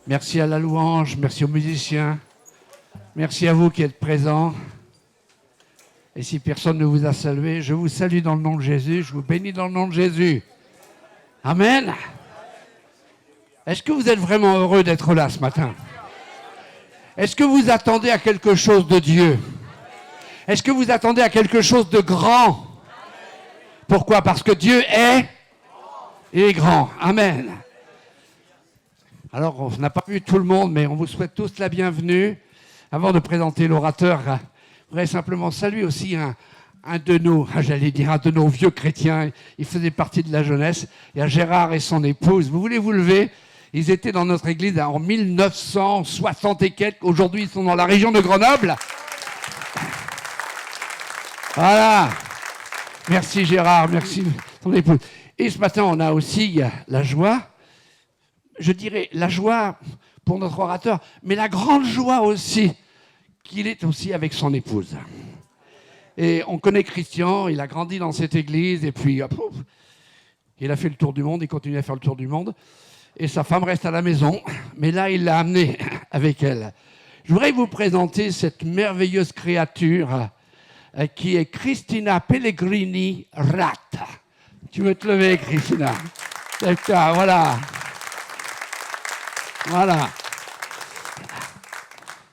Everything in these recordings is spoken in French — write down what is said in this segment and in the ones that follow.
Merci à la louange, merci aux musiciens, merci à vous qui êtes présents. Et si personne ne vous a salué, je vous salue dans le nom de Jésus, je vous bénis dans le nom de Jésus. Amen. Est-ce que vous êtes vraiment heureux d'être là ce matin? Est-ce que vous attendez à quelque chose de Dieu? Est-ce que vous attendez à quelque chose de grand? Pourquoi? Parce que Dieu est grand. Amen. Alors, on n'a pas vu tout le monde, mais on vous souhaite tous la bienvenue. Avant de présenter l'orateur, je voudrais simplement saluer aussi un de nos vieux chrétiens. Il faisait partie de la jeunesse. Il y a Gérard et son épouse. Vous voulez vous lever? Ils étaient dans notre église en 1960 et quelques. Aujourd'hui, ils sont dans la région de Grenoble. Voilà. Merci Gérard, merci ton épouse. Et ce matin, on a aussi la joie, je dirais la joie pour notre orateur, mais la grande joie aussi qu'il est aussi avec son épouse. Et on connaît Christian, il a grandi dans cette église, et puis il a fait le tour du monde, il continue à faire le tour du monde. Et sa femme reste à la maison, mais là, il l'a amenée avec elle. Je voudrais vous présenter cette merveilleuse créature qui est Christina Pellegrini Rat. Tu veux te lever, Christina? Voilà. Voilà.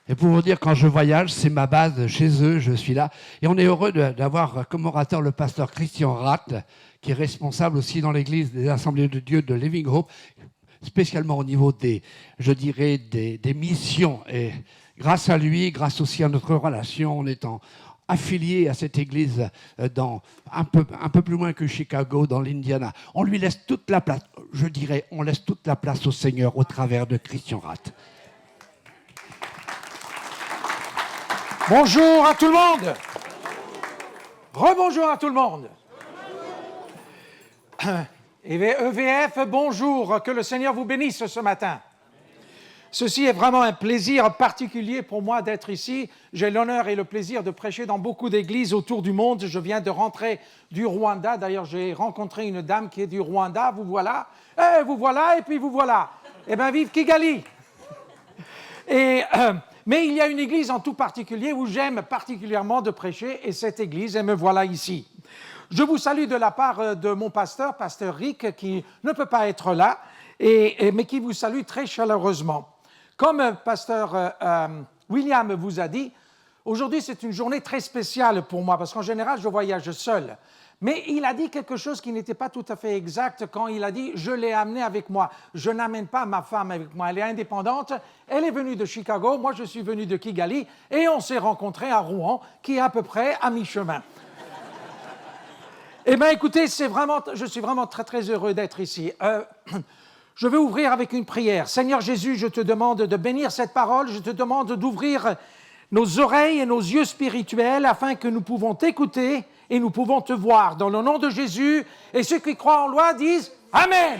Et pour vous dire, quand je voyage, c'est ma base chez eux, je suis là. Et on est heureux d'avoir comme orateur le pasteur Christian Rat, qui est responsable aussi dans l'église des Assemblées de Dieu de Living Hope, spécialement au niveau des missions. Et grâce à lui, grâce aussi à notre relation, en étant affilié à cette église dans un peu plus loin que Chicago, dans l'Indiana, on lui laisse toute la place. Je dirais, on laisse toute la place au Seigneur au travers de Christian Rat. Bonjour à tout le monde. Rebonjour à tout le monde. Et EVF, bonjour, que le Seigneur vous bénisse ce matin. Ceci est vraiment un plaisir particulier pour moi d'être ici. J'ai l'honneur et le plaisir de prêcher dans beaucoup d'églises autour du monde. Je viens de rentrer du Rwanda. D'ailleurs, j'ai rencontré une dame qui est du Rwanda. Vous voilà. Vous voilà et puis vous voilà. Eh bien, vive Kigali. Mais il y a une église en tout particulier où j'aime particulièrement de prêcher, et cette église, et me voilà ici. Je vous salue de la part de mon pasteur Rick, qui ne peut pas être là, mais qui vous salue très chaleureusement. Comme pasteur William vous a dit, aujourd'hui c'est une journée très spéciale pour moi, parce qu'en général je voyage seul. Mais il a dit quelque chose qui n'était pas tout à fait exact quand il a dit « je l'ai amenée avec moi ». Je n'amène pas ma femme avec moi, elle est indépendante, elle est venue de Chicago, moi je suis venu de Kigali, et on s'est rencontrés à Rouen, qui est à peu près à mi-chemin. Eh bien écoutez, je suis vraiment très très heureux d'être ici. Je vais ouvrir avec une prière. Seigneur Jésus, je te demande de bénir cette parole, je te demande d'ouvrir nos oreilles et nos yeux spirituels afin que nous pouvons t'écouter et nous pouvons te voir. Dans le nom de Jésus, et ceux qui croient en loi disent Amen.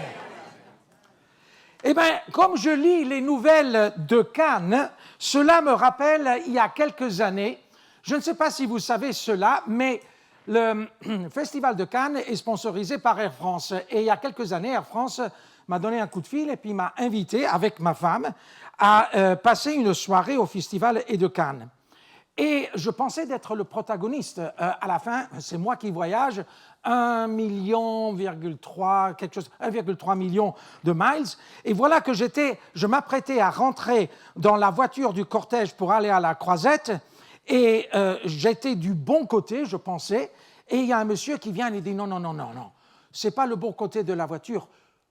Eh bien, comme je lis les nouvelles de Cannes, cela me rappelle il y a quelques années, je ne sais pas si vous savez cela, mais le Festival de Cannes est sponsorisé par Air France. Et il y a quelques années, Air France m'a donné un coup de fil et puis m'a invité, avec ma femme, à passer une soirée au Festival de Cannes. Et je pensais d'être le protagoniste. À la fin, c'est moi qui voyage, 1,3 million, quelque chose, 1,3 million de miles. Et voilà que je m'apprêtais à rentrer dans la voiture du cortège pour aller à la Croisette. Et j'étais du bon côté, je pensais. Et il y a un monsieur qui vient et dit non, c'est pas le bon côté de la voiture.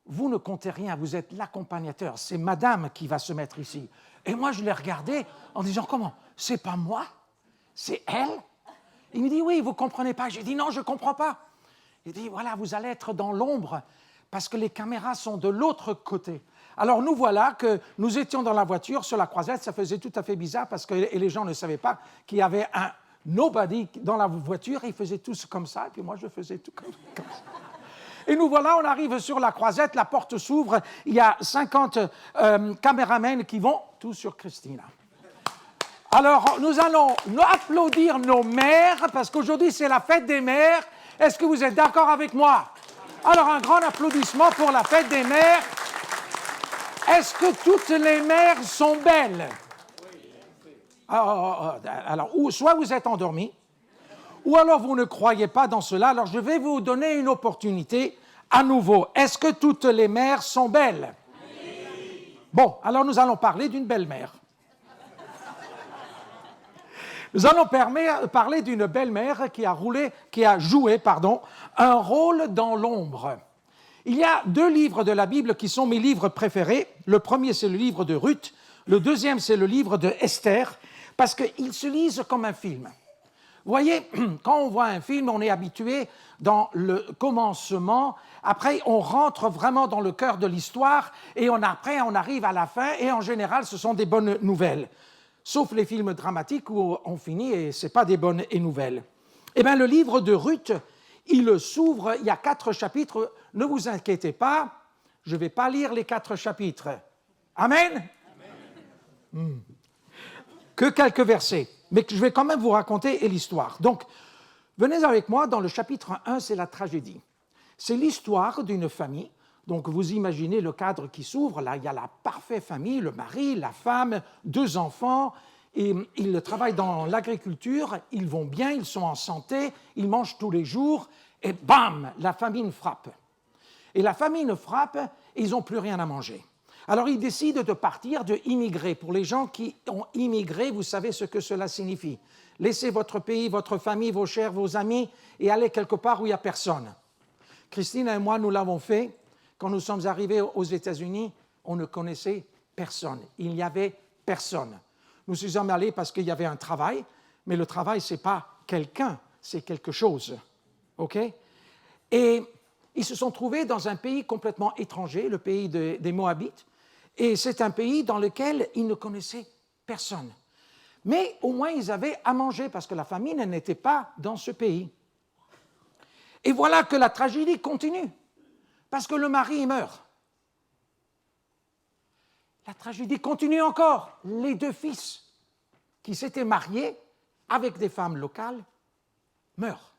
Vous ne comptez rien, vous êtes l'accompagnateur. C'est madame qui va se mettre ici. Et moi, je l'ai regardé en disant comment? C'est pas moi? C'est elle? Il me dit oui, vous comprenez pas. J'ai dit non, je comprends pas. Il dit voilà, vous allez être dans l'ombre parce que les caméras sont de l'autre côté. Alors nous voilà que nous étions dans la voiture sur la Croisette. Ça faisait tout à fait bizarre parce que les gens ne savaient pas qu'il y avait un nobody dans la voiture. Ils faisaient tous comme ça et puis moi je faisais tout comme ça. Et nous voilà, on arrive sur la Croisette, la porte s'ouvre, il y a 50 caméramens qui vont tous sur Christina. Alors, nous allons applaudir nos mères, parce qu'aujourd'hui, c'est la fête des mères. Est-ce que vous êtes d'accord avec moi? Alors, un grand applaudissement pour la fête des mères. Est-ce que toutes les mères sont belles? Alors, soit vous êtes endormis, ou alors vous ne croyez pas dans cela. Alors, je vais vous donner une opportunité à nouveau. Est-ce que toutes les mères sont belles? Oui. Bon, alors nous allons parler d'une belle-mère. Nous allons parler d'une belle-mère qui a joué un rôle dans l'ombre. Il y a 2 livres de la Bible qui sont mes livres préférés. Le premier, c'est le livre de Ruth. Le deuxième, c'est le livre de Esther, parce qu'ils se lisent comme un film. Vous voyez, quand on voit un film, on est habitué dans le commencement. Après, on rentre vraiment dans le cœur de l'histoire et après, on arrive à la fin. Et en général, ce sont des bonnes nouvelles. Sauf les films dramatiques où on finit et ce n'est pas des bonnes nouvelles. Eh bien, le livre de Ruth, il s'ouvre, il y a 4 chapitres. Ne vous inquiétez pas, je ne vais pas lire les 4 chapitres. Amen? Amen. Que quelques versets. Mais je vais quand même vous raconter l'histoire. Donc, venez avec moi dans le chapitre 1, c'est la tragédie. C'est l'histoire d'une famille. Donc, vous imaginez le cadre qui s'ouvre. Là, il y a la parfaite famille, le mari, la femme, 2 enfants. Et ils travaillent dans l'agriculture. Ils vont bien, ils sont en santé, ils mangent tous les jours. Et bam, la famine frappe. Et la famine frappe, et ils n'ont plus rien à manger. Alors, ils décident de partir, d'immigrer. Pour les gens qui ont immigré, vous savez ce que cela signifie. Laissez votre pays, votre famille, vos chers, vos amis, et allez quelque part où il n'y a personne. Christine et moi, nous l'avons fait. Quand nous sommes arrivés aux États-Unis, on ne connaissait personne. Il n'y avait personne. Nous sommes allés parce qu'il y avait un travail, mais le travail, ce n'est pas quelqu'un, c'est quelque chose. OK? Et ils se sont trouvés dans un pays complètement étranger, le pays des Moabites, et c'est un pays dans lequel ils ne connaissaient personne. Mais au moins, ils avaient à manger parce que la famine n'était pas dans ce pays. Et voilà que la tragédie continue, parce que le mari meurt. La tragédie continue encore. Les 2 fils qui s'étaient mariés avec des femmes locales meurent.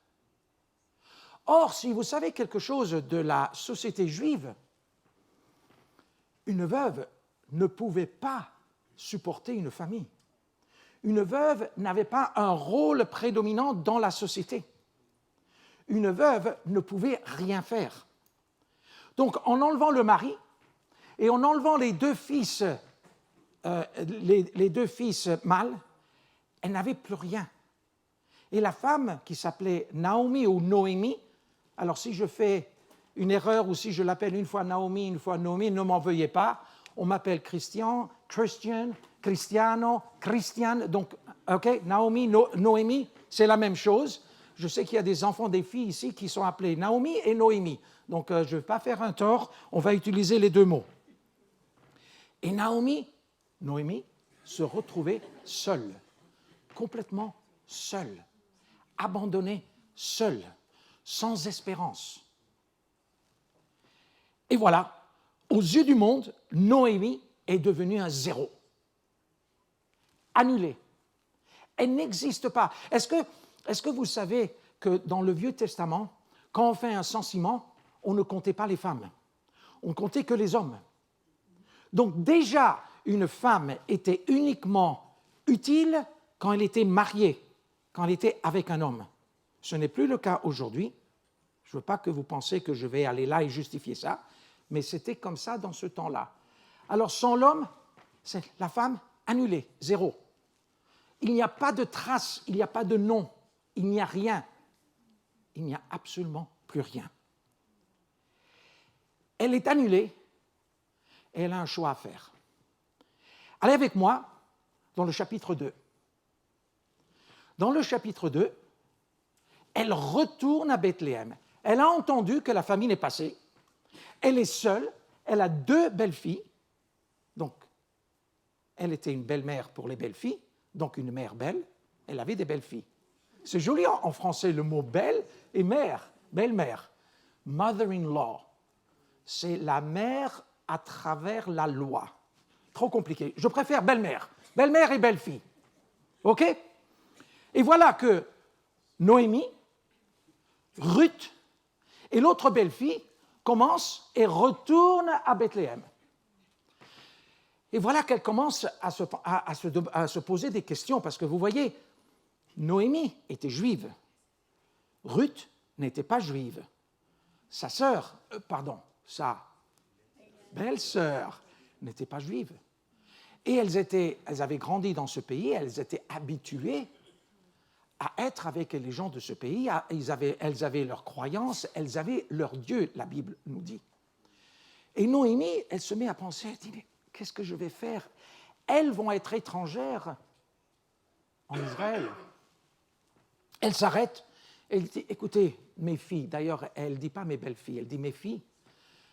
Or, si vous savez quelque chose de la société juive, une veuve ne pouvait pas supporter une famille. Une veuve n'avait pas un rôle prédominant dans la société. Une veuve ne pouvait rien faire. Donc, en enlevant le mari et en enlevant les 2 fils, les 2 fils mâles, elle n'avait plus rien. Et la femme qui s'appelait Naomi ou Noémie, alors si je fais une erreur ou si je l'appelle une fois Naomi, une fois Noémie, ne m'en veuillez pas. On m'appelle Christian, Cristiano, Christiane. Donc, OK, Naomi, Noémie, c'est la même chose. Je sais qu'il y a des enfants, des filles ici qui sont appelés Naomi et Noémie. Donc, je ne vais pas faire un tort, on va utiliser les 2 mots. Et Noémie, se retrouvait seule, complètement seule, abandonnée, seule, sans espérance. Et voilà, aux yeux du monde, Noémie est devenue un 0. Annulée. Elle n'existe pas. Est-ce que vous savez que dans le Vieux Testament, quand on fait un censément, on ne comptait pas les femmes. On ne comptait que les hommes. Donc déjà, une femme était uniquement utile quand elle était mariée, quand elle était avec un homme. Ce n'est plus le cas aujourd'hui. Je ne veux pas que vous pensiez que je vais aller là et justifier ça, mais c'était comme ça dans ce temps-là. Alors sans l'homme, c'est la femme annulée, 0. Il n'y a pas de trace, il n'y a pas de nom, il n'y a rien. Il n'y a absolument plus rien. Elle est annulée et elle a un choix à faire. Allez avec moi dans le chapitre 2. Dans le chapitre 2, elle retourne à Bethléem. Elle a entendu que la famine est passée. Elle est seule. Elle a 2 belles-filles. Donc, elle était une belle-mère pour les belles-filles, donc une mère belle. Elle avait des belles-filles. C'est joli en français, le mot belle et mère, belle-mère. Mother-in-law, c'est la mère à travers la loi. Trop compliqué. Je préfère belle-mère. Belle-mère et belle-fille. OK? Et voilà que Noémie, Ruth et l'autre belle-fille commencent et retournent à Bethléem. Et voilà qu'elle commence à se poser des questions, parce que vous voyez, Noémie était juive, Ruth n'était pas juive. Sa belle-sœur n'était pas juive. Et elles avaient grandi dans ce pays, elles étaient habituées à être avec les gens de ce pays, elles avaient leurs croyances, elles avaient leur Dieu, la Bible nous dit. Et Noémie, elle se met à penser, elle dit, mais qu'est-ce que je vais faire? Elles vont être étrangères en Israël. Elle s'arrête, elle dit, écoutez, mes filles, d'ailleurs, elle ne dit pas mes belles filles, elle dit mes filles,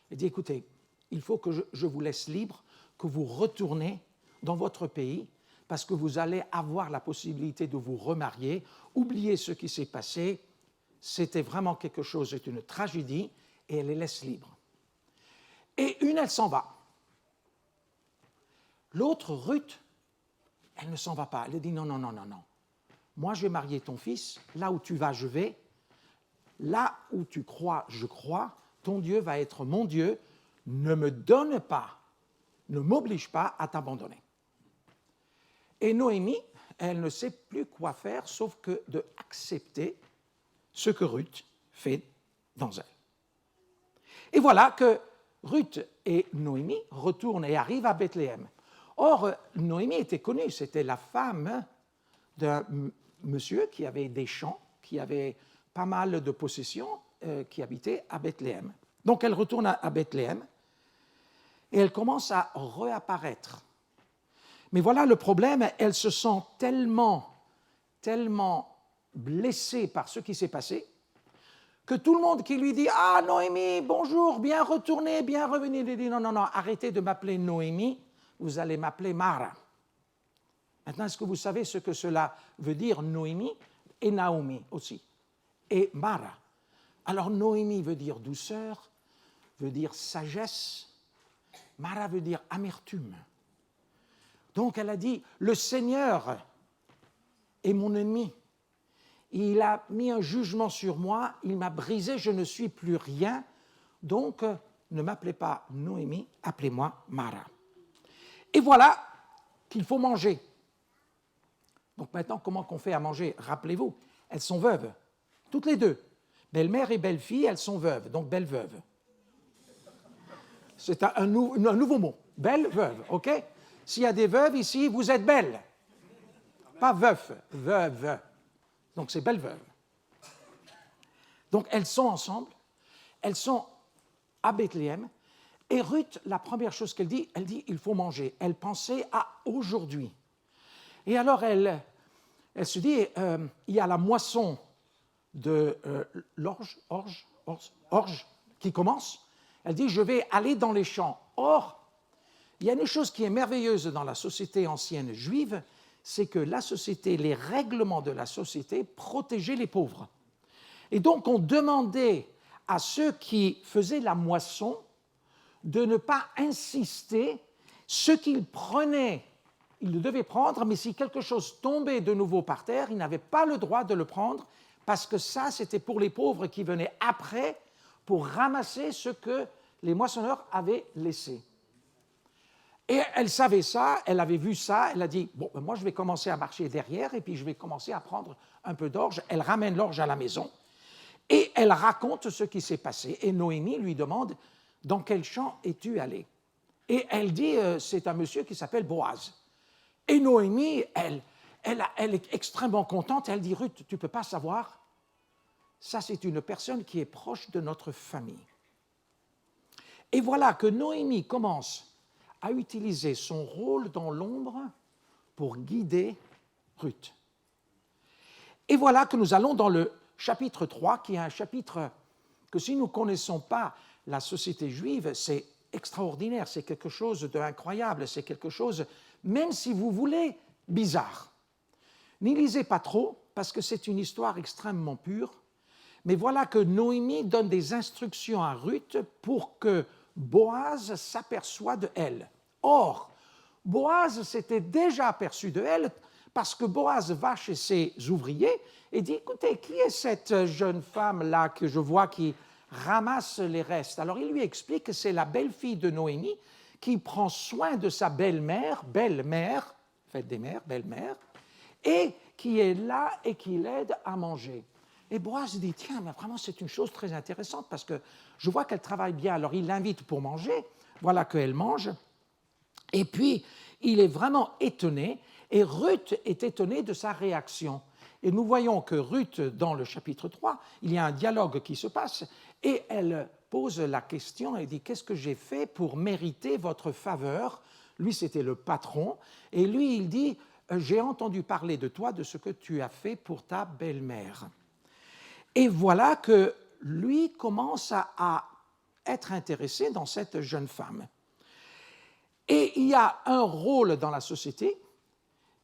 elle dit, écoutez, il faut que je vous laisse libre, que vous retournez dans votre pays, parce que vous allez avoir la possibilité de vous remarier, oubliez ce qui s'est passé, c'était vraiment quelque chose, c'est une tragédie, et elle les laisse libres. Et une, elle s'en va. L'autre, Ruth, elle ne s'en va pas, elle dit non, non, non, non, non. Moi, je vais marier ton fils, là où tu vas, je vais, là où tu crois, je crois, ton Dieu va être mon Dieu, ne me donne pas, ne m'oblige pas à t'abandonner. Et Noémie, elle ne sait plus quoi faire, sauf que d'accepter ce que Ruth fait dans elle. Et voilà que Ruth et Noémie retournent et arrivent à Bethléem. Or, Noémie était connue, c'était la femme d'un monsieur qui avait des champs, qui avait pas mal de possessions, qui habitait à Bethléem. Donc, elle retourne à Bethléem et elle commence à réapparaître. Mais voilà le problème, elle se sent tellement blessée par ce qui s'est passé que tout le monde qui lui dit « Ah, Noémie, bonjour, bien retourné, bien revenu », il dit « Non, non, non, arrêtez de m'appeler Noémie, vous allez m'appeler Mara. » Maintenant, est-ce que vous savez ce que cela veut dire, Noémie, et Naomi aussi, et Mara? Alors, Noémie veut dire douceur, veut dire sagesse, Mara veut dire amertume. Donc, elle a dit, le Seigneur est mon ennemi. Il a mis un jugement sur moi, il m'a brisé, je ne suis plus rien. Donc, ne m'appelez pas Noémie, appelez-moi Mara. Et voilà qu'il faut manger. Donc maintenant, comment qu'on fait à manger? Rappelez-vous, elles sont veuves, toutes les deux. Belle-mère et belle-fille, elles sont veuves, donc belle-veuve. C'est un nouveau mot, belle-veuve, OK? S'il y a des veuves ici, vous êtes belles. Pas veuf, veuve. Donc c'est belle-veuve. Donc elles sont ensemble, elles sont à Bethléem, et Ruth, la première chose qu'elle dit, il faut manger. Elle pensait à aujourd'hui. Et alors elle se dit, il y a la moisson de l'orge qui commence. Elle dit, je vais aller dans les champs. Or, il y a une chose qui est merveilleuse dans la société ancienne juive, c'est que la société, les règlements de la société protégeaient les pauvres. Et donc, on demandait à ceux qui faisaient la moisson de ne pas insister. Ce qu'ils prenaient, ils le devaient prendre, mais si quelque chose tombait de nouveau par terre, ils n'avaient pas le droit de le prendre, parce que ça, c'était pour les pauvres qui venaient après pour ramasser ce que les moissonneurs avaient laissé. Et elle savait ça, elle avait vu ça, elle a dit, bon, ben moi je vais commencer à marcher derrière et puis je vais commencer à prendre un peu d'orge. Elle ramène l'orge à la maison et elle raconte ce qui s'est passé. Et Noémie lui demande, dans quel champ es-tu allé? Et elle dit, c'est un monsieur qui s'appelle Boaz. Et Noémie, elle est extrêmement contente, elle dit, Ruth, tu ne peux pas savoir, ça c'est une personne qui est proche de notre famille. Et voilà que Noémie commence à utiliser son rôle dans l'ombre pour guider Ruth. Et voilà que nous allons dans le chapitre 3, qui est un chapitre que si nous ne connaissons pas la société juive, c'est extraordinaire, c'est quelque chose d'incroyable, c'est quelque chose, même si vous voulez, bizarre. N'y lisez pas trop, parce que c'est une histoire extrêmement pure, mais voilà que Noémie donne des instructions à Ruth pour que Boaz s'aperçoit de elle. Or, Boaz s'était déjà aperçu de elle parce que Boaz va chez ses ouvriers et dit, écoutez, qui est cette jeune femme-là que je vois qui ramasse les restes? Alors il lui explique que c'est la belle-fille de Noémie qui prend soin de sa belle-mère, fête des mères, belle-mère, et qui est là et qui l'aide à manger. Et Boaz dit, tiens, mais vraiment c'est une chose très intéressante parce que je vois qu'elle travaille bien, alors il l'invite pour manger, voilà qu'elle mange, et puis il est vraiment étonné, et Ruth est étonnée de sa réaction. Et nous voyons que Ruth, dans le chapitre 3, il y a un dialogue qui se passe, et elle pose la question, elle dit, qu'est-ce que j'ai fait pour mériter votre faveur? Lui, c'était le patron, et lui, il dit, j'ai entendu parler de toi, de ce que tu as fait pour ta belle-mère. Et voilà que lui commence à être intéressé dans cette jeune femme. Et il y a un rôle dans la société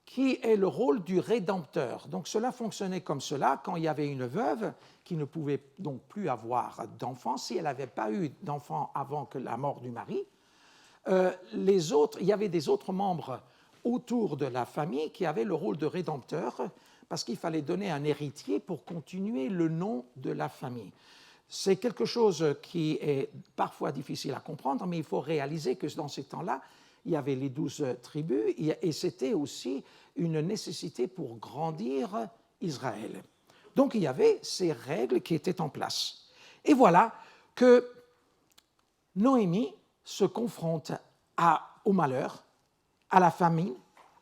qui est le rôle du rédempteur. Donc cela fonctionnait comme cela quand il y avait une veuve qui ne pouvait donc plus avoir d'enfants, si elle n'avait pas eu d'enfants avant que la mort du mari. Il y avait des autres membres autour de la famille qui avaient le rôle de rédempteur parce qu'il fallait donner un héritier pour continuer le nom de la famille. C'est quelque chose qui est parfois difficile à comprendre, mais il faut réaliser que dans ces temps-là, il y avait les 12 tribus et c'était aussi une nécessité pour grandir Israël. Donc il y avait ces règles qui étaient en place. Et voilà que Noémie se confronte au malheur, à la famine,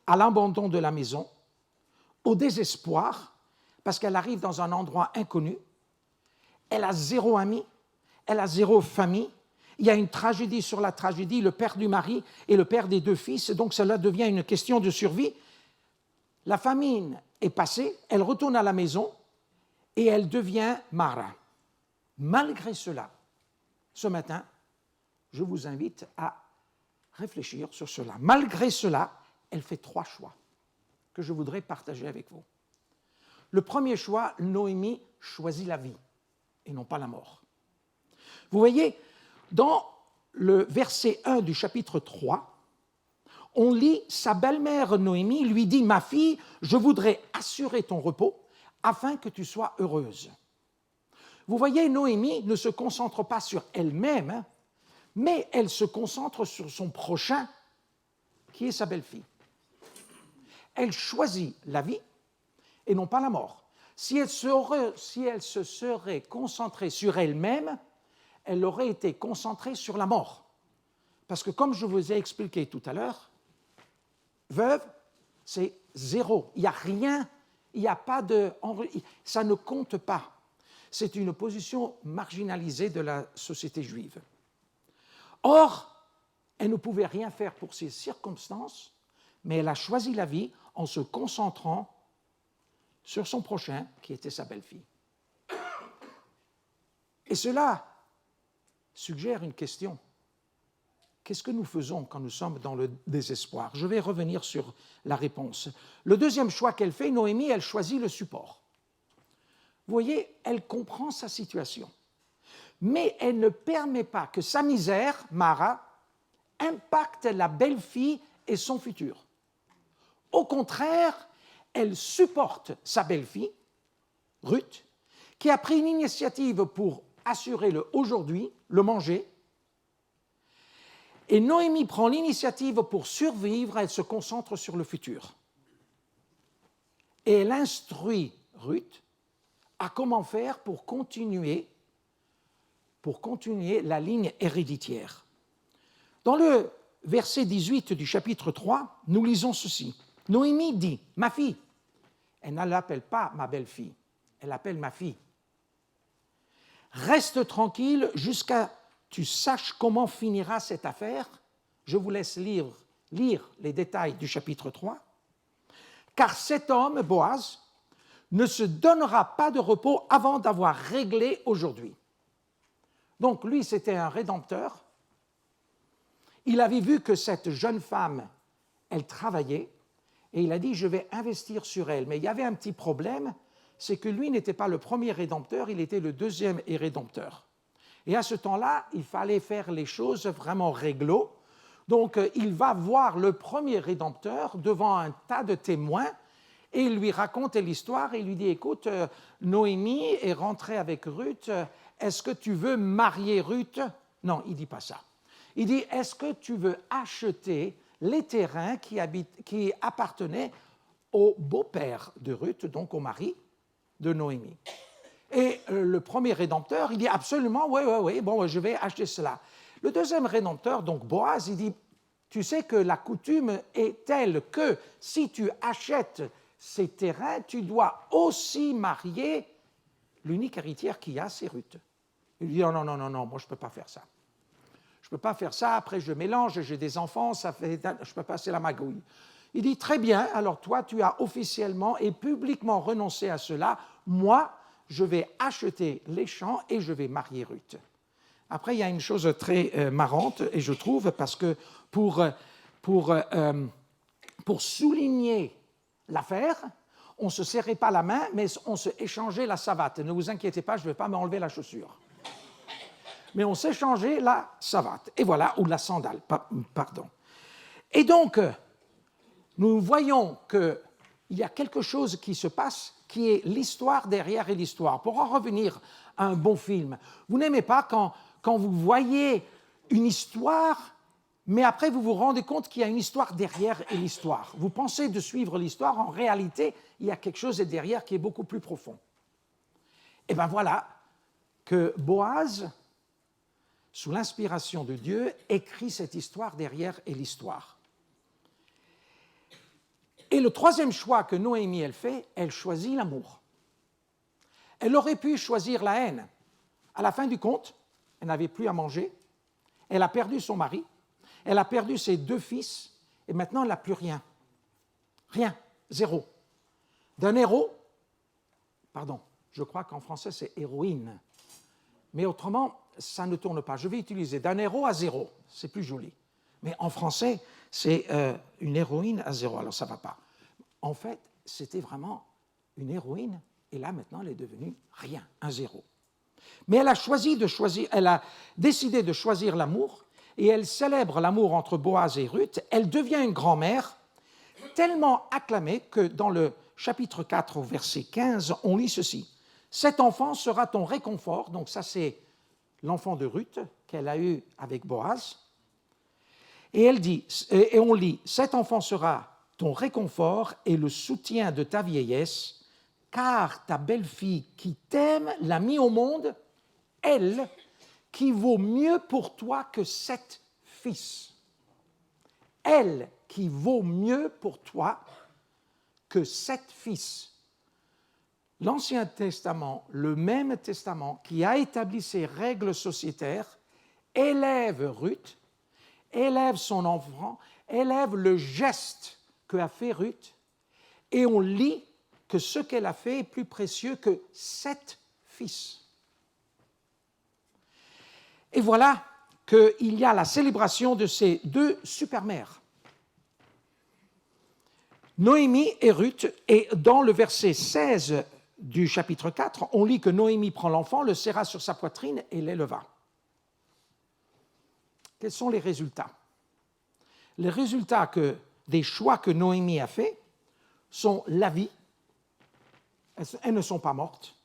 à l'abandon de la maison, au désespoir, parce qu'elle arrive dans un endroit inconnu, elle a zéro ami, elle a zéro famille, il y a une tragédie sur la tragédie, le père du mari et le père des 2 fils, donc cela devient une question de survie. La famine est passée, elle retourne à la maison et elle devient Mara. Malgré cela, ce matin, je vous invite à réfléchir sur cela. Malgré cela, elle fait 3 choix que je voudrais partager avec vous. Le premier choix, Noémie choisit la vie et non pas la mort. Vous voyez, dans le verset 1 du chapitre 3, on lit « Sa belle-mère Noémie lui dit « Ma fille, je voudrais assurer ton repos afin que tu sois heureuse. » Vous voyez, Noémie ne se concentre pas sur elle-même, mais elle se concentre sur son prochain, qui est sa belle-fille. Elle choisit la vie et non pas la mort. Si elle se serait concentrée sur elle-même, elle aurait été concentrée sur la mort. Parce que comme je vous ai expliqué tout à l'heure, veuve, c'est zéro. Il n'y a rien, il n'y a pas de... Ça ne compte pas. C'est une position marginalisée de la société juive. Or, elle ne pouvait rien faire pour ces circonstances, mais elle a choisi la vie en se concentrant sur son prochain, qui était sa belle-fille. Et cela suggère une question. Qu'est-ce que nous faisons quand nous sommes dans le désespoir? Je vais revenir sur la réponse. Le deuxième choix qu'elle fait, Noémie, elle choisit le support. Vous voyez, elle comprend sa situation. Mais elle ne permet pas que sa misère, Mara, impacte la belle-fille et son futur. Au contraire, elle supporte sa belle-fille, Ruth, qui a pris une initiative pour assurer le aujourd'hui, le manger. Et Noémie prend l'initiative pour survivre, elle se concentre sur le futur. Et elle instruit Ruth à comment faire pour continuer la ligne héréditaire. Dans le verset 18 du chapitre 3, nous lisons ceci. Noémie dit, « Ma fille », elle ne l'appelle pas ma belle-fille, elle l'appelle ma fille. « Reste tranquille jusqu'à tu saches comment finira cette affaire. » Je vous laisse lire les détails du chapitre 3. « Car cet homme, Boaz, ne se donnera pas de repos avant d'avoir réglé aujourd'hui. » Donc lui, c'était un rédempteur. Il avait vu que cette jeune femme, elle travaillait, et il a dit, je vais investir sur elle. Mais il y avait un petit problème, c'est que lui n'était pas le premier rédempteur, il était le deuxième rédempteur. Et à ce temps-là, il fallait faire les choses vraiment réglo. Donc il va voir le premier rédempteur devant un tas de témoins, et il lui raconte l'histoire, et il lui dit, écoute, Noémie est rentrée avec Ruth, est-ce que tu veux marier Ruth? Non, il ne dit pas ça. Il dit, est-ce que tu veux acheter les terrains qui appartenaient au beau-père de Ruth, donc au mari de Noémie? Et le premier rédempteur, il dit absolument, oui, bon, je vais acheter cela. Le deuxième rédempteur, donc Boaz, il dit, tu sais que la coutume est telle que si tu achètes ces terrains, tu dois aussi marier l'unique héritière qu'il y a, c'est Ruth. Il dit, non, moi je ne peux pas faire ça. Je ne peux pas faire ça, après je mélange, j'ai des enfants, je ne peux pas, c'est la magouille. Il dit, très bien, alors toi tu as officiellement et publiquement renoncé à cela, moi je vais acheter les champs et je vais marier Ruth. Après, il y a une chose très marrante, et je trouve, parce que pour souligner l'affaire, on ne se serrait pas la main, mais on se échangeait la savate. Ne vous inquiétez pas, je ne vais pas m'enlever la chaussure. Mais on s'échangeait la savate, et voilà, ou la sandale, pardon. Et donc, nous voyons qu'il y a quelque chose qui se passe, qui est l'histoire derrière l'histoire. Pour en revenir à un bon film, vous n'aimez pas quand vous voyez une histoire, mais après vous vous rendez compte qu'il y a une histoire derrière l'histoire. Vous pensez de suivre l'histoire, en réalité, il y a quelque chose derrière qui est beaucoup plus profond. Et bien voilà que Boaz, sous l'inspiration de Dieu, écrit cette histoire derrière l'histoire. Et le troisième choix que Noémie, elle fait, elle choisit l'amour. Elle aurait pu choisir la haine. À la fin du compte, elle n'avait plus à manger, elle a perdu son mari, elle a perdu ses 2 fils, et maintenant elle n'a plus rien. Rien, zéro. D'un héros, pardon, je crois qu'en français c'est héroïne, mais autrement, ça ne tourne pas. Je vais utiliser d'un héros à 0, c'est plus joli. Mais en français, c'est une héroïne à 0, alors ça ne va pas. En fait, c'était vraiment une héroïne, et là, maintenant, elle est devenue rien, un 0. Mais elle a décidé de choisir l'amour, et elle célèbre l'amour entre Boaz et Ruth. Elle devient une grand-mère, tellement acclamée que dans le chapitre 4, au verset 15, on lit ceci. « Cet enfant sera ton réconfort », donc ça c'est l'enfant de Ruth qu'elle a eu avec Boaz. Et elle dit, et on lit, « Cet enfant sera ton réconfort et le soutien de ta vieillesse, car ta belle-fille qui t'aime l'a mis au monde, elle qui vaut mieux pour toi que 7 fils. Elle qui vaut mieux pour toi que 7 fils. » L'Ancien Testament, le même Testament qui a établi ces règles sociétaires, élève Ruth, élève son enfant, élève le geste qu'a fait Ruth, et on lit que ce qu'elle a fait est plus précieux que 7 fils. Et voilà qu'il y a la célébration de ces 2 super-mères, Noémie et Ruth, et dans le verset 16 du chapitre 4, on lit que Noémie prend l'enfant, le serra sur sa poitrine et l'éleva. Quels sont les résultats? Les résultats des choix que Noémie a faits sont la vie. Elles ne sont pas mortes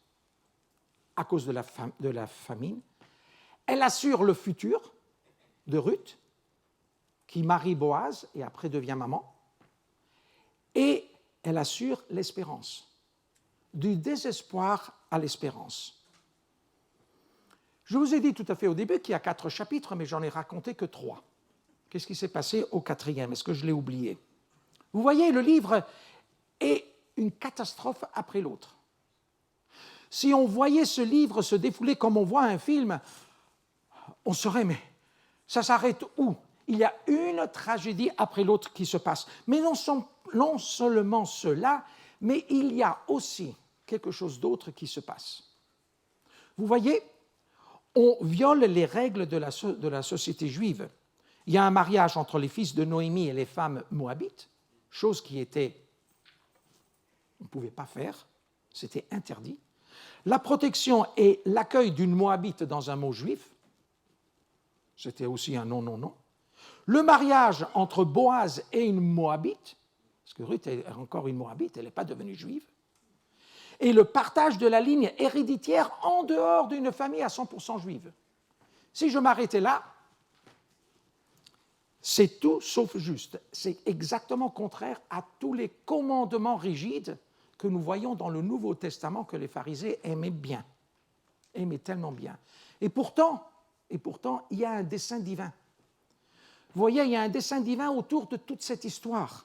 à cause de la famine. Elle assure le futur de Ruth, qui marie Boaz et après devient maman. Et elle assure l'espérance, du désespoir à l'espérance. Je vous ai dit tout à fait au début qu'il y a 4 chapitres, mais j'en ai raconté que 3. Qu'est-ce qui s'est passé au 4e? Est-ce que je l'ai oublié? Vous voyez, le livre est une catastrophe après l'autre. Si on voyait ce livre se défouler comme on voit un film, on saurait, mais ça s'arrête où? Il y a une tragédie après l'autre qui se passe. Mais non seulement cela, mais il y a aussi quelque chose d'autre qui se passe. Vous voyez, on viole les règles de la société juive. Il y a un mariage entre les fils de Noémie et les femmes moabites, chose qui était, on ne pouvait pas faire, c'était interdit. La protection et l'accueil d'une moabite dans un mot juif, c'était aussi un non. Le mariage entre Boaz et une moabite, parce que Ruth est encore une moabite, elle n'est pas devenue juive, et le partage de la ligne héréditaire en dehors d'une famille à 100% juive. Si je m'arrêtais là, C'est tout sauf juste. C'est exactement contraire à tous les commandements rigides que nous voyons dans le Nouveau Testament que les pharisiens aimaient bien, aimaient tellement bien. Et pourtant, il y a un dessein divin. Vous voyez, il y a un dessein divin autour de toute cette histoire.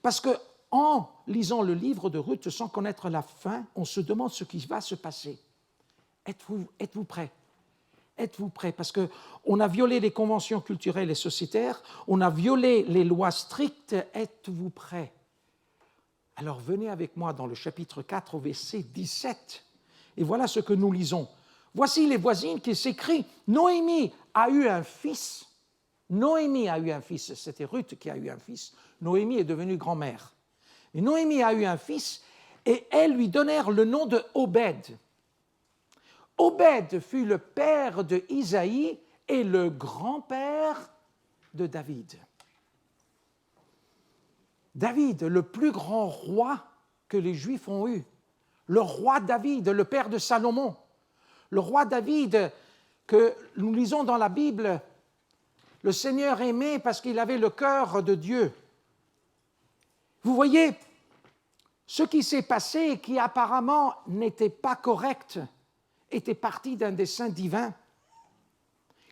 Parce qu'en lisant le livre de Ruth sans connaître la fin, on se demande ce qui va se passer. Êtes-vous prêts? Êtes-vous prêts? Parce qu'on a violé les conventions culturelles et sociétaires, on a violé les lois strictes. Êtes-vous prêts? Alors venez avec moi dans le chapitre 4 au verset 17. Et voilà ce que nous lisons. Voici les voisines qui s'écrient. Noémie a eu un fils. Noémie a eu un fils. C'était Ruth qui a eu un fils. Noémie est devenue grand-mère. Et Noémie a eu un fils et elles lui donnèrent le nom de Obed. Obed fut le père de Isaïe et le grand-père de David. David, le plus grand roi que les Juifs ont eu. Le roi David, le père de Salomon. Le roi David que nous lisons dans la Bible, le Seigneur aimait parce qu'il avait le cœur de Dieu. Vous voyez, ce qui s'est passé et qui apparemment n'était pas correct était parti d'un dessein divin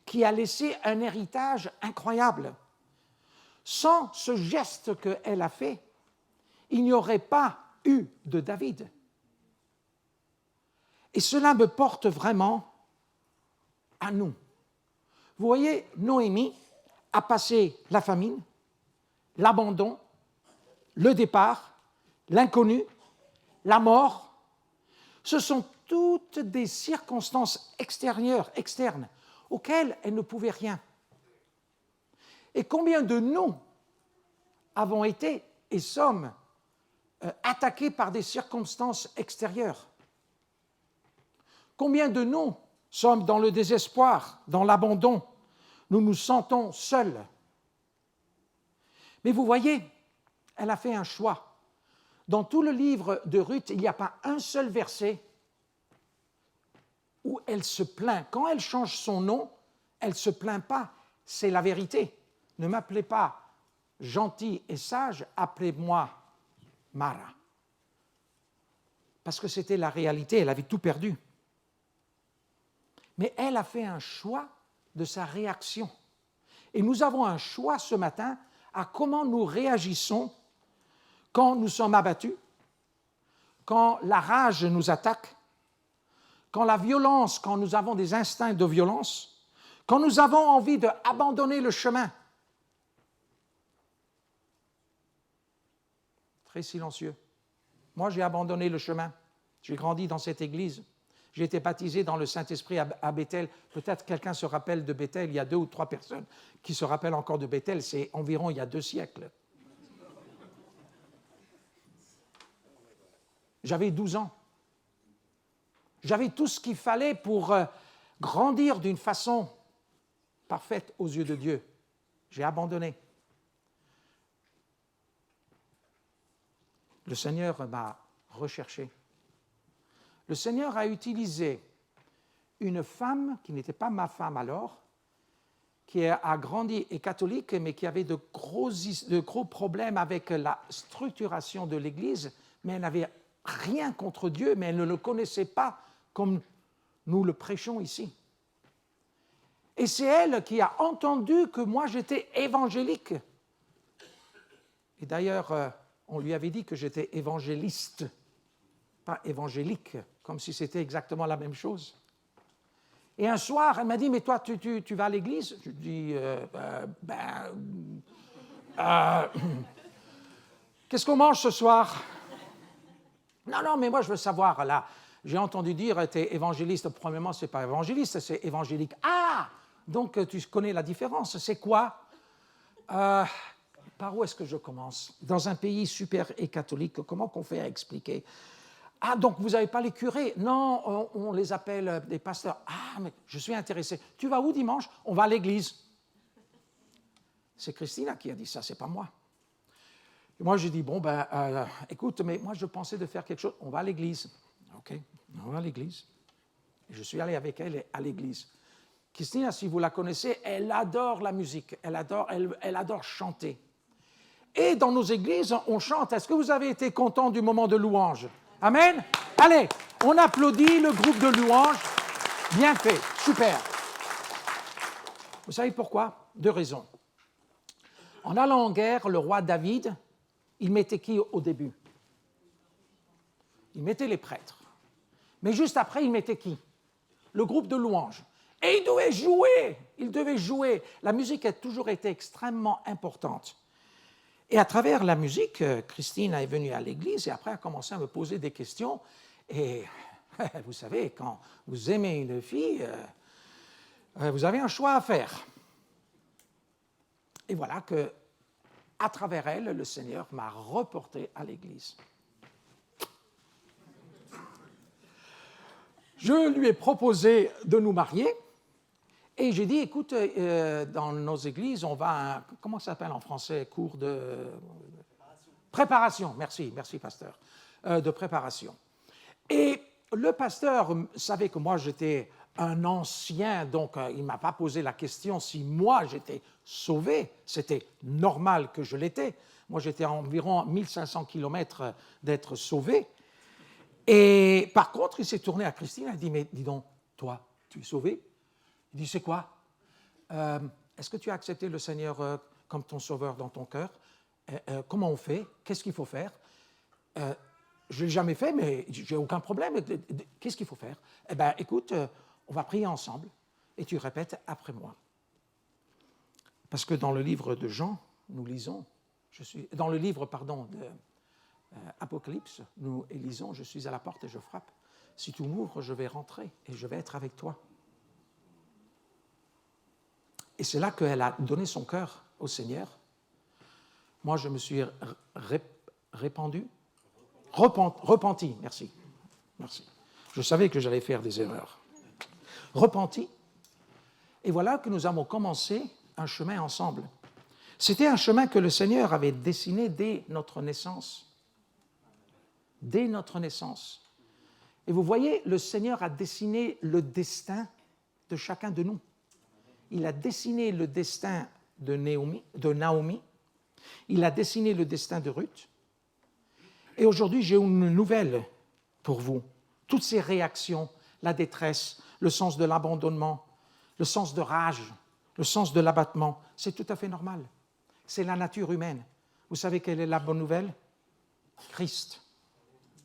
qui a laissé un héritage incroyable. Sans ce geste qu'elle a fait, il n'y aurait pas eu de David. Et cela me porte vraiment à nous. Vous voyez, Noémie a passé la famine, l'abandon, le départ, l'inconnu, la mort. Ce sont toutes des circonstances externes, auxquelles elle ne pouvait rien. Et combien de nous avons été et sommes attaqués par des circonstances extérieures? Combien de nous sommes dans le désespoir, dans l'abandon? Nous nous sentons seuls. Mais vous voyez, elle a fait un choix. Dans tout le livre de Ruth, il n'y a pas un seul verset où elle se plaint. Quand elle change son nom, elle ne se plaint pas. C'est la vérité. Ne m'appelez pas gentil et sage, appelez-moi Mara. Parce que c'était la réalité, elle avait tout perdu. Mais elle a fait un choix de sa réaction. Et nous avons un choix ce matin à comment nous réagissons quand nous sommes abattus, quand la rage nous attaque, quand la violence, quand nous avons des instincts de violence, quand nous avons envie d'abandonner le chemin. Très silencieux. Moi, j'ai abandonné le chemin. J'ai grandi dans cette église. J'ai été baptisé dans le Saint-Esprit à Bethel. Peut-être quelqu'un se rappelle de Bethel. Il y a 2 ou 3 personnes qui se rappellent encore de Bethel. C'est environ il y a 2 siècles. J'avais 12 ans. J'avais tout ce qu'il fallait pour grandir d'une façon parfaite aux yeux de Dieu. J'ai abandonné. Le Seigneur m'a recherché. Le Seigneur a utilisé une femme qui n'était pas ma femme alors, qui a grandi et catholique, mais qui avait de gros problèmes avec la structuration de l'Église, mais elle n'avait rien contre Dieu, mais elle ne le connaissait pas comme nous le prêchons ici. Et c'est elle qui a entendu que moi j'étais évangélique. Et d'ailleurs, on lui avait dit que j'étais évangéliste, pas évangélique, comme si c'était exactement la même chose. Et un soir, elle m'a dit, mais toi, tu vas à l'église? Je lui dis, qu'est-ce qu'on mange ce soir? Non, mais moi, je veux savoir, là, j'ai entendu dire, tu es évangéliste. Premièrement, ce n'est pas évangéliste, c'est évangélique. Ah! Donc, tu connais la différence. C'est quoi? Par où est-ce que je commence? Dans un pays super et catholique, comment qu'on fait à expliquer? Ah, donc vous n'avez pas les curés? Non, on les appelle des pasteurs. Ah, mais je suis intéressé. Tu vas où dimanche? On va à l'église. C'est Christina qui a dit ça, c'est pas moi. Et moi, j'ai dit, bon, écoute, mais moi, je pensais de faire quelque chose. On va à l'église. OK, on va à l'église. Et je suis allé avec elle à l'église. Christina, si vous la connaissez, elle adore la musique, elle adore chanter. Et dans nos églises, on chante. Est-ce que vous avez été content du moment de louange? Amen? Allez, on applaudit le groupe de louange. Bien fait, super. Vous savez pourquoi? 2 raisons. En allant en guerre, le roi David, il mettait qui au début? Il mettait les prêtres. Mais juste après, il mettait qui? Le groupe de louange. Et il devait jouer. La musique a toujours été extrêmement importante. Et à travers la musique, Christine est venue à l'église et après a commencé à me poser des questions. Et vous savez, quand vous aimez une fille, vous avez un choix à faire. Et voilà que, à travers elle, le Seigneur m'a reporté à l'église. Je lui ai proposé de nous marier et j'ai dit, écoute, dans nos églises, on va à un, comment ça s'appelle en français, cours de préparation. Merci, pasteur, de préparation. Et le pasteur savait que moi, j'étais un ancien, donc il ne m'a pas posé la question si moi, j'étais sauvé. C'était normal que je l'étais. Moi, j'étais à environ 1500 kilomètres d'être sauvé. Et par contre, il s'est tourné à Christine, il a dit, mais dis donc, toi, tu es sauvé? Il dit, c'est quoi? Est-ce que tu as accepté le Seigneur comme ton sauveur dans ton cœur? Comment on fait? Qu'est-ce qu'il faut faire? Je ne l'ai jamais fait, mais je n'ai aucun problème. Qu'est-ce qu'il faut faire? Eh bien, écoute, on va prier ensemble et tu répètes après moi. Parce que dans le livre de Jean, nous lisons, dans le livre, de Apocalypse, nous lisons, je suis à la porte et je frappe. Si tu m'ouvres, je vais rentrer et je vais être avec toi. Et c'est là qu'elle a donné son cœur au Seigneur. Moi, je me suis repenti, merci. Je savais que j'allais faire des erreurs. Repenti. Et voilà que nous avons commencé un chemin ensemble. C'était un chemin que le Seigneur avait dessiné dès notre naissance. Dès notre naissance. Et vous voyez, le Seigneur a dessiné le destin de chacun de nous. Il a dessiné le destin de Naomi. Il a dessiné le destin de Ruth. Et aujourd'hui, j'ai une nouvelle pour vous. Toutes ces réactions, la détresse, le sens de l'abandonnement, le sens de rage, le sens de l'abattement, c'est tout à fait normal. C'est la nature humaine. Vous savez quelle est la bonne nouvelle? Christ.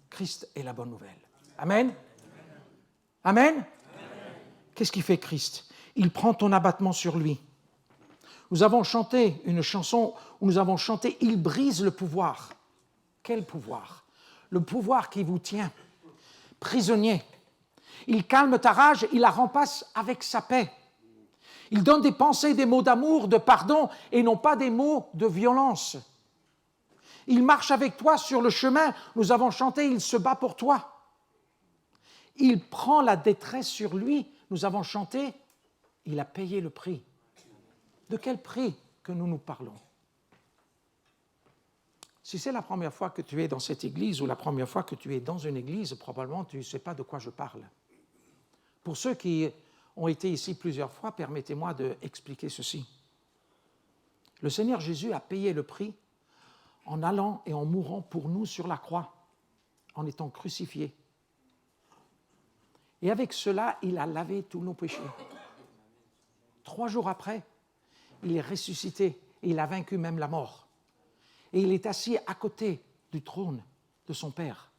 Christ est la bonne nouvelle. Amen? Amen? Qu'est-ce qui fait Christ? Il prend ton abattement sur lui. Nous avons chanté une chanson où nous avons chanté « Il brise le pouvoir ». Quel pouvoir? Le pouvoir qui vous tient prisonnier. Il calme ta rage, il la remplace avec sa paix. Il donne des pensées, des mots d'amour, de pardon et non pas des mots de violence. Il marche avec toi sur le chemin. Nous avons chanté « Il se bat pour toi ». Il prend la détresse sur lui. Nous avons chanté « Il a payé le prix ». De quel prix que nous parlons? Si c'est la première fois que tu es dans cette église ou la première fois que tu es dans une église, probablement tu ne sais pas de quoi je parle. Pour ceux qui ont été ici plusieurs fois, permettez-moi d'expliquer ceci. Le Seigneur Jésus a payé le prix en allant et en mourant pour nous sur la croix, en étant crucifié. Et avec cela, il a lavé tous nos péchés. 3 jours après, il est ressuscité et il a vaincu même la mort. Et il est assis à côté du trône de son Père.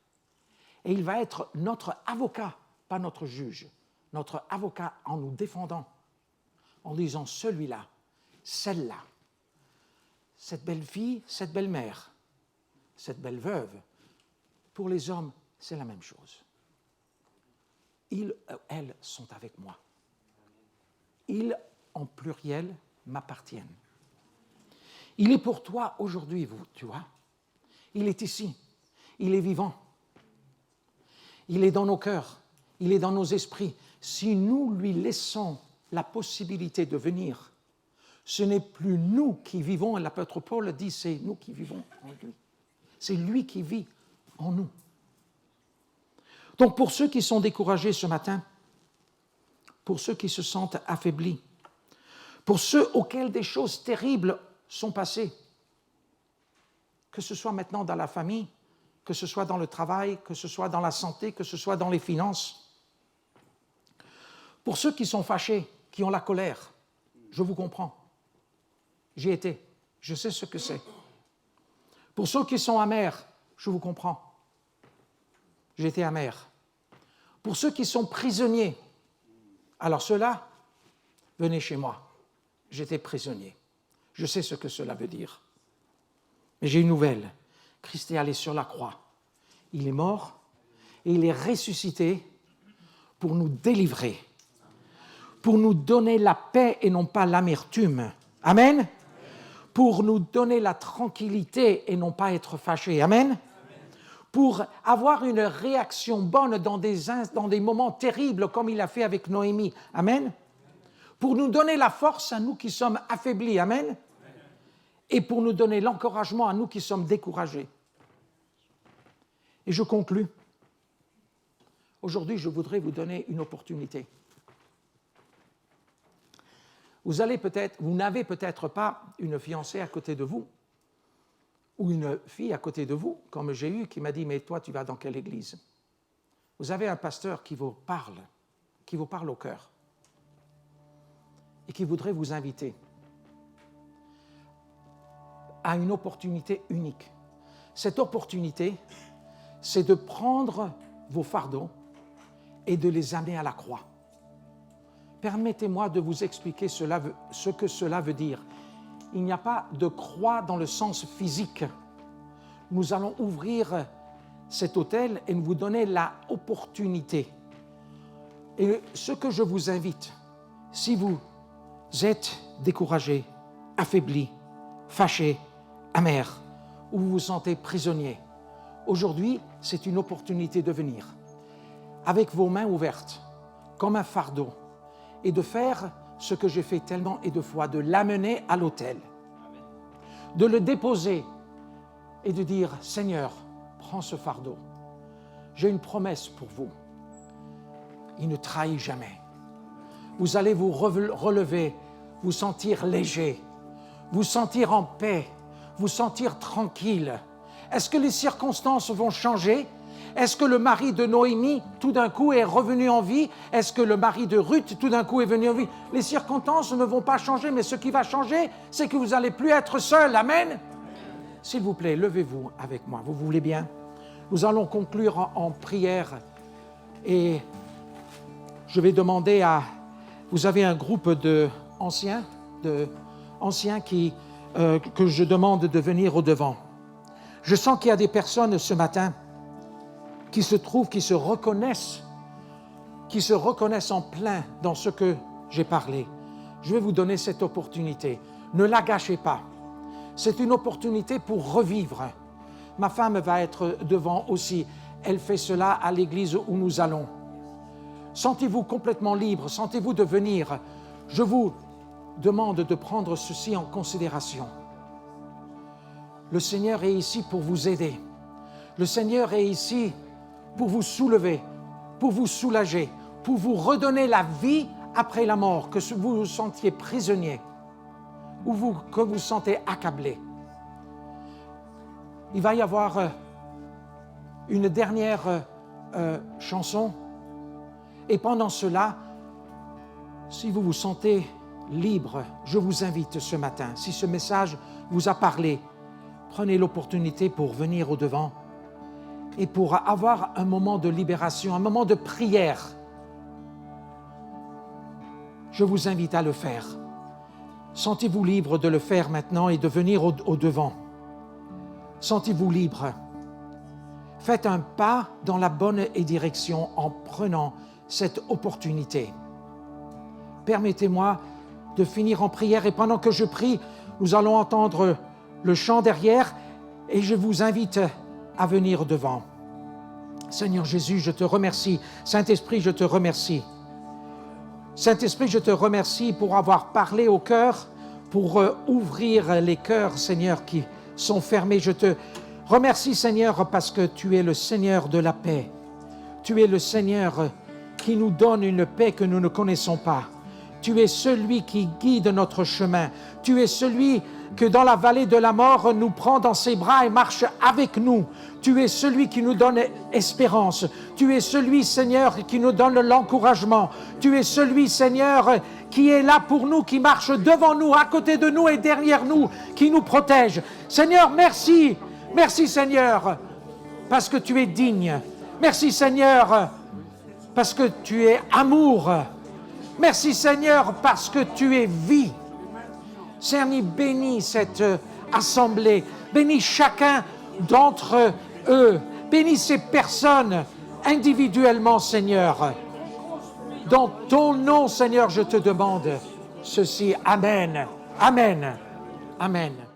Et il va être notre avocat, pas notre juge, notre avocat en nous défendant, en disant celui-là, celle-là, cette belle fille, cette belle mère, cette belle veuve, pour les hommes, c'est la même chose. Ils, elles sont avec moi. Ils, en pluriel, m'appartiennent. Il est pour toi aujourd'hui, vous, tu vois. Il est ici. Il est vivant. Il est dans nos cœurs. Il est dans nos esprits. Si nous lui laissons la possibilité de venir, ce n'est plus nous qui vivons, et l'apôtre Paul dit, c'est nous qui vivons en lui. C'est lui qui vit en nous. Donc pour ceux qui sont découragés ce matin, pour ceux qui se sentent affaiblis, pour ceux auxquels des choses terribles sont passées, que ce soit maintenant dans la famille, que ce soit dans le travail, que ce soit dans la santé, que ce soit dans les finances. Pour ceux qui sont fâchés, qui ont la colère, je vous comprends. J'y étais, je sais ce que c'est. Pour ceux qui sont amers, je vous comprends. J'étais amer. Pour ceux qui sont prisonniers, alors ceux-là, venez chez moi. J'étais prisonnier. Je sais ce que cela veut dire. Mais j'ai une nouvelle. Christ est allé sur la croix. Il est mort et il est ressuscité pour nous délivrer, pour nous donner la paix et non pas l'amertume. Amen. Pour nous donner la tranquillité et non pas être fâché. Amen. Pour avoir une réaction bonne dans des moments terribles comme il a fait avec Noémie. Amen. Pour nous donner la force à nous qui sommes affaiblis. Amen. Et pour nous donner l'encouragement à nous qui sommes découragés. Et je conclus. Aujourd'hui, je voudrais vous donner une opportunité. Vous n'avez peut-être pas une fiancée à côté de vous, ou une fille à côté de vous, comme j'ai eu, qui m'a dit « Mais toi, tu vas dans quelle église ?» Vous avez un pasteur qui vous parle au cœur, et qui voudrait vous inviter à une opportunité unique. Cette opportunité, c'est de prendre vos fardeaux et de les amener à la croix. Permettez-moi de vous expliquer ce que cela veut dire. Il n'y a pas de croix dans le sens physique. Nous allons ouvrir cet autel et vous donner l'opportunité. Et ce que je vous invite, si vous êtes découragé, affaibli, fâché, amer, ou vous vous sentez prisonnier, aujourd'hui, c'est une opportunité de venir avec vos mains ouvertes, comme un fardeau, et de faire ce que j'ai fait tellement et de fois, de l'amener à l'autel, de le déposer et de dire « Seigneur, prends ce fardeau. J'ai une promesse pour vous. Il ne trahit jamais. Vous allez vous relever, vous sentir léger, vous sentir en paix, vous sentir tranquille. Est-ce que les circonstances vont changer? Est-ce que le mari de Noémie, tout d'un coup, est revenu en vie? Est-ce que le mari de Ruth, tout d'un coup, est venu en vie? Les circonstances ne vont pas changer, mais ce qui va changer, c'est que vous n'allez plus être seul. Amen. S'il vous plaît, levez-vous avec moi. Vous voulez bien? Nous allons conclure en prière. Et je vais demander à... Vous avez un groupe d'anciens que je demande de venir au devant. Je sens qu'il y a des personnes ce matin qui se reconnaissent en plein dans ce que j'ai parlé. Je vais vous donner cette opportunité. Ne la gâchez pas. C'est une opportunité pour revivre. Ma femme va être devant aussi. Elle fait cela à l'église où nous allons. Sentez-vous complètement libre, sentez-vous de venir. Je vous demande de prendre ceci en considération. Le Seigneur est ici pour vous aider. Le Seigneur est ici pour vous soulever, pour vous soulager, pour vous redonner la vie après la mort, que vous vous sentiez prisonnier ou que vous vous sentez accablé. Il va y avoir une dernière chanson. Et pendant cela, si vous vous sentez libre, je vous invite ce matin, si ce message vous a parlé, prenez l'opportunité pour venir au devant et pour avoir un moment de libération, un moment de prière. Je vous invite à le faire. Sentez-vous libre de le faire maintenant et de venir au devant. Sentez-vous libre. Faites un pas dans la bonne direction en prenant cette opportunité. Permettez-moi de finir en prière et pendant que je prie, nous allons entendre le chant derrière et je vous invite à venir devant. Seigneur Jésus, je te remercie. Saint-Esprit, je te remercie. Saint-Esprit, je te remercie pour avoir parlé au cœur, pour ouvrir les cœurs, Seigneur, qui sont fermés. Je te remercie, Seigneur, parce que tu es le Seigneur de la paix. Tu es le Seigneur qui nous donne une paix que nous ne connaissons pas. Tu es celui qui guide notre chemin. Tu es celui que dans la vallée de la mort nous prend dans ses bras et marche avec nous. Tu es celui qui nous donne espérance. Tu es celui, Seigneur, qui nous donne l'encouragement. Tu es celui, Seigneur, qui est là pour nous, qui marche devant nous, à côté de nous et derrière nous, qui nous protège. Seigneur, merci. Merci, Seigneur, parce que tu es digne. Merci, Seigneur, parce que tu es amour. Merci, Seigneur, parce que tu es vie. Seigneur, bénis cette assemblée. Bénis chacun d'entre eux. Bénis ces personnes individuellement, Seigneur. Dans ton nom, Seigneur, je te demande ceci. Amen. Amen. Amen.